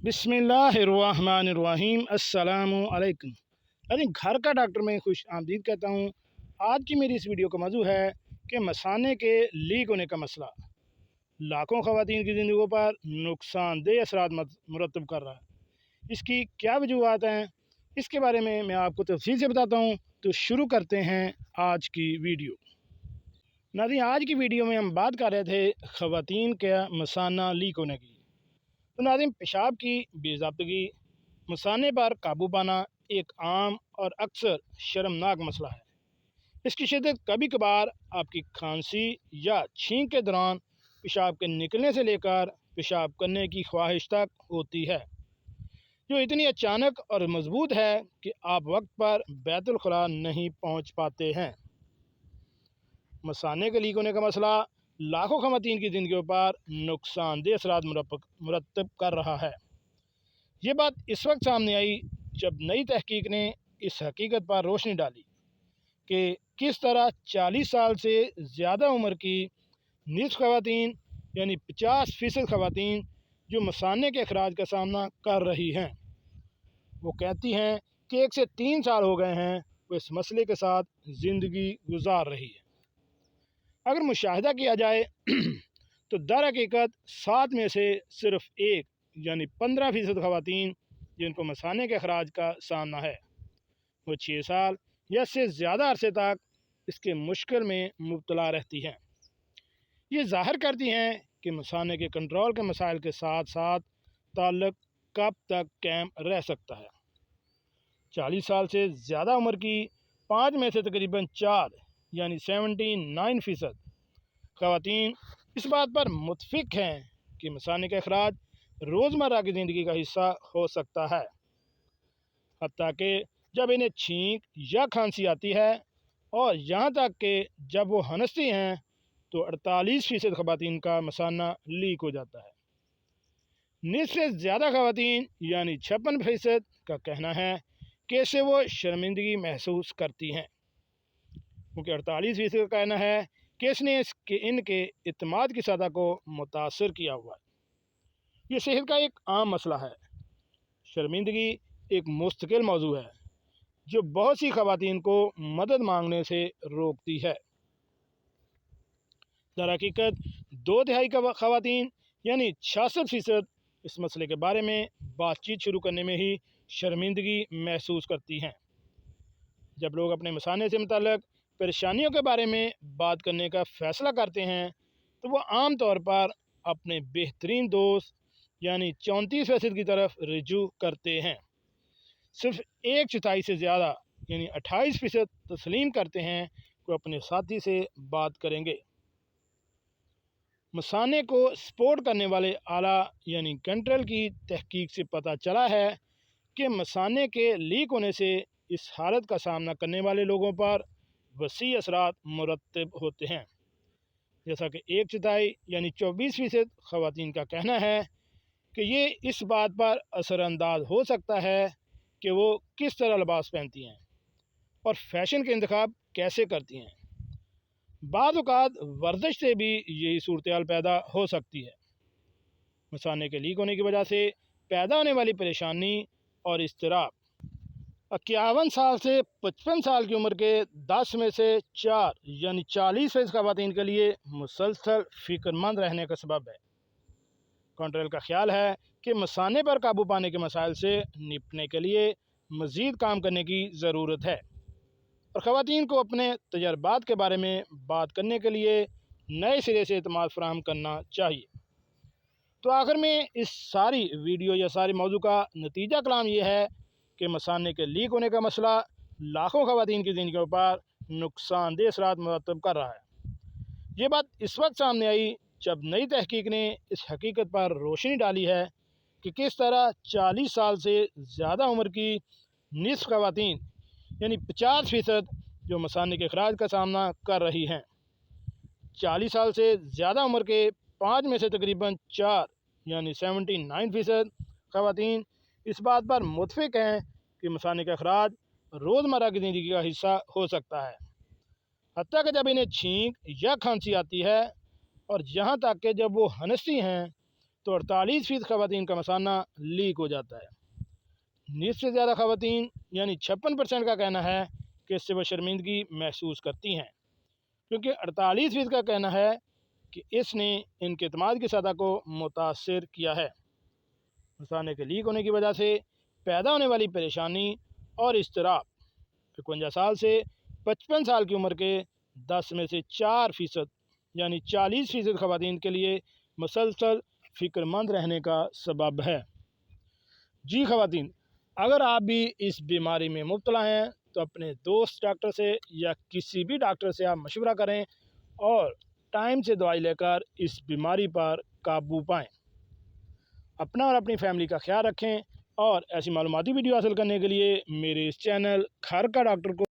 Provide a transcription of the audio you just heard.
बिस्मिल्लाहिर्रहमानिर्रहीम। अस्सलाम वालेकुम। अरे घर का डॉक्टर में खुश आमदीद कहता हूँ। आज की मेरी इस वीडियो का मौजू है कि मसाने के लीक होने का मसला लाखों ख़वातीन की ज़िंदगी पर नुकसानदेह असरात मुरतब कर रहा है। इसकी क्या वजूहत हैं, इसके बारे में मैं आपको तफसील से बताता हूँ। तो शुरू करते हैं आज की वीडियो। नाज़रीन, आज की वीडियो में हम बात कर रहे थे ख़वातीन का मसाना लीक होने की। तो नाज़रीन, पेशाब की बेज़ाब्तगी, मसाने पर काबू पाना एक आम और अक्सर शर्मनाक मसला है। इसकी शिद्दत कभी कभार आपकी खांसी या छींक के दौरान पेशाब के निकलने से लेकर पेशाब करने की ख्वाहिश तक होती है, जो इतनी अचानक और मजबूत है कि आप वक्त पर बैतुल खुला नहीं पहुंच पाते हैं। मसाने के लीक होने का मसला लाखों ख़वातीन की ज़िंदगियों पर नुकसानदेह असरात मुरतब कर रहा है। ये बात इस वक्त सामने आई जब नई तहकीक ने इस हकीकत पर रोशनी डाली कि किस तरह 40 साल से ज़्यादा उम्र की निस्फ ख़वातीन यानी 50% ख़वातीन जो मसाने के अखराज का सामना कर रही हैं, वो कहती हैं कि 1 से 3 साल हो गए हैं वो इस मसले के साथ ज़िंदगी गुजार रही है। अगर मुशाहिदा किया जाए तो दर हकीकत 7 में से सिर्फ एक यानी 15% ख़वातीन जिनको मसाने के अखराज का सामना है, वो 6 साल या इससे ज़्यादा अरसे तक इसके मुश्किल में मुब्तला रहती हैं। ये ज़ाहिर करती हैं कि मसाने के कंट्रोल के मसाइल के साथ साथ ताल्लुक़ कब तक कायम रह सकता है। 40 साल से ज़्यादा उम्र की 5 में से तकरीबन 4 यानी 79% ख़वातीन इस बात पर मुतफ़िक हैं कि मसाने का अखराज रोज़मर्रा की ज़िंदगी का हिस्सा हो सकता है, हत्ता कि जब इन्हें छींक या खांसी आती है, और यहाँ तक कि जब वो हंसती हैं तो 48% ख़वातीन का मसाना लीक हो जाता है। निस्फ़ से ज़्यादा ख़वातीन यानी 56% का कहना है कि इससे वो शर्मिंदगी महसूस करती हैं, क्योंकि 48% का कहना है कि इसने इनके इत्मीनान की सतह को मुतासर किया हुआ है। ये सेहत का एक आम मसला है। शर्मिंदगी एक मुस्तकिल मौजू है जो बहुत सी ख़वातीन को मदद मांगने से रोकती है। दर हकीकत 2/3 का ख़वातीन यानी 66% इस मसले के बारे में बातचीत शुरू करने में ही शर्मिंदगी महसूस करती हैं। जब लोग अपने मसाने से मुतल्लिक़ परेशानियों के बारे में बात करने का फ़ैसला करते हैं तो वो आम तौर पर अपने बेहतरीन दोस्त यानी 34% की तरफ रुजू करते हैं। सिर्फ 1/4 से ज़्यादा यानी 28% तस्लीम करते हैं कि अपने साथी से बात करेंगे। मसाने को सपोर्ट करने वाले आला यानी कंट्रोल की तहकीक से पता चला है कि मसाने के लीक होने से इस हालत का सामना करने वाले लोगों पर वसी असरात मुरतब होते हैं। जैसा कि 1/4 यानी 24% ख़वातीन का कहना है कि ये इस बात पर असरअंदाज हो सकता है कि वो किस तरह लिबास पहनती हैं और फैशन के इंतखाब कैसे करती हैं। बाद औक़ात वर्जिश से भी यही सूरत हाल पैदा हो सकती है। मसाने के लीक होने की वजह से पैदा होने वाली परेशानी और इज़्तिराब 51 साल से 55 साल की उम्र के 10 में से 4 यानी 40% ख़वातीन के लिए मुसलसल फ़िक्रमंद रहने का सबब है। कंट्रोल का ख्याल है कि मसाने पर काबू पाने के मसाइल से निपटने के लिए मज़ीद काम करने की ज़रूरत है, और ख़वातीन को अपने तजर्बात के बारे में बात करने के लिए नए सिरे से एतमाद फ़राहम करना चाहिए। तो आखिर में इस सारी वीडियो या सारे मौजू का नतीजा कलाम ये है कि मसाने के लीक होने का मसला लाखों ख़वातीन की ज़िंदगियों पर नुकसानदेह असरात मुरतब कर रहा है। ये बात इस वक्त सामने आई जब नई तहकीक ने इस हकीकत पर रोशनी डाली है कि किस तरह 40 साल से ज़्यादा उम्र की निस्फ़ ख़वातीन यानी 50% जो मसाने के अखराज का सामना कर रही हैं। 40 साल से ज़्यादा उम्र के 5 में से तकरीबन 4 यानी 79% ख़वातीन इस बात पर मुतफ़िक हैं कि मसाने का अखराज रोज़मर्रा की ज़िंदगी का हिस्सा हो सकता है, हत्ता कि जब इन्हें छींक या खांसी आती है, और यहाँ तक कि जब वो हंसती हैं तो 48% ख़वातीन का मसाना लीक हो जाता है। निस्फ से ज़्यादा ख़वातीन यानी 56% का कहना है कि इससे वो शर्मिंदगी महसूस करती हैं, क्योंकि 48% का कहना है कि इसने इनके एतमाद की सतह को मुतासर किया है। मसाने के लीक होने की वजह से पैदा होने वाली परेशानी और इज़्तिराब 51 साल से 55 साल की उम्र के 10 में से 4% यानी 40% ख़वातीन के लिए मुसलसल फ़िक्रमंद रहने का सबब है। जी ख़वातीन, अगर आप भी इस बीमारी में मुब्तला हैं तो अपने दोस्त डॉक्टर से या किसी भी डॉक्टर से आप मशवरा करें और टाइम से दवाई लेकर इस बीमारी पर काबू पाएँ। अपना और अपनी फैमिली का ख्याल रखें और ऐसी मालूमाती वीडियो हासिल करने के लिए मेरे इस चैनल घर का डॉक्टर को